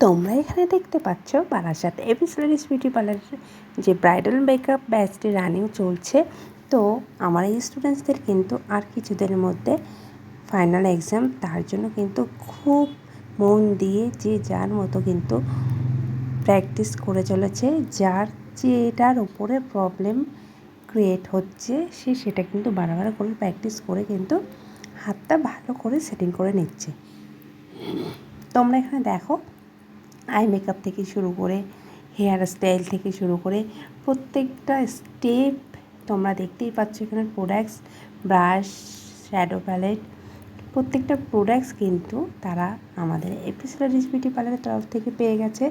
তোমরা এখানে দেখতে পাচ্ছ বারাসাত এবিস লেডিস বিউটি পার্লারের যে ব্রাইডাল মেকআপ ব্যাচটি রানিং চলছে। তো আমার এই স্টুডেন্টসদের কিন্তু আর কিছুদিনের মধ্যে ফাইনাল এক্সাম, তার জন্য কিন্তু খুব মন দিয়ে যে যার মতো কিন্তু প্র্যাকটিস করে চলেছে। যার যেটার উপরে প্রবলেম ক্রিয়েট হচ্ছে সে সেটা কিন্তু বারবার করে প্র্যাকটিস করে কিন্তু হাতটা ভালো করে সেটিং করে নিচ্ছে। তোমরা এখানে দেখো, আই মেকআপ থেকে শুরু করে হেয়ার স্টাইল থেকে শুরু করে প্রত্যেকটা স্টেপ তোমরা দেখতেই পাচ্ছ। এখানে প্রোডাক্টস, ব্রাশ, শ্যাডো প্যালেট, প্রত্যেকটা প্রোডাক্টস কিন্তু তারা আমাদের এবিস লেডিস বিউটি পার্লারের তরফ থেকে পেয়ে গেছে।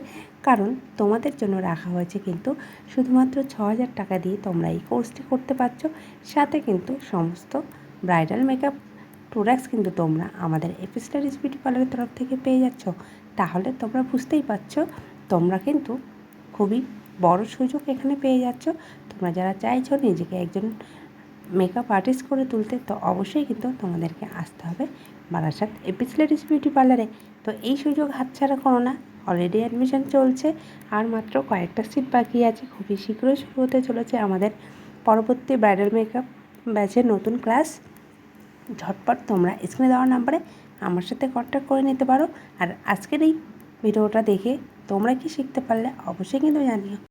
কারণ তোমাদের জন্য রাখা হয়েছে কিন্তু শুধুমাত্র 6,000 টাকা দিয়ে তোমরা এই কোর্সটি করতে পারছো। সাথে কিন্তু সমস্ত ব্রাইডাল মেকআপ প্রোডাক্টস কিন্তু তোমরা আমাদের এবিস লেডিস বিউটি পার্লারের তরফ থেকে পেয়ে যাচ্ছ। তাহলে তোমরা বুঝতেই পারছো তোমরা কিন্তু খুবই বড় সুযোগ এখানে পেয়ে যাচ্ছ। তোমরা যারা চাইছো নিজেকে একজন মেকআপ আর্টিস্ট করে তুলতে, তো অবশ্যই কিন্তু তোমাদেরকে আসতে হবে বারাসাত এবিস লেডিস বিউটি পার্লারে। তো এই সুযোগ হাতছাড়া করো না। অলরেডি অ্যাডমিশন চলছে, আর মাত্র কয়েকটা সিট বাকি আছে। খুবই শীঘ্রই শুরু হতে চলেছে আমাদের পরবর্তী ব্রাইডাল মেকআপ ব্যাচের নতুন ক্লাস। ঝটপট তোমরা স্ক্রিনে দেওয়া নাম্বারে আমার সাথে কন্ট্যাক্ট করে নিতে পারো। আর আজকের এই ভিডিওটা দেখে তোমরা কি শিখতে পারলে অবশ্যই কিন্তু জানিও।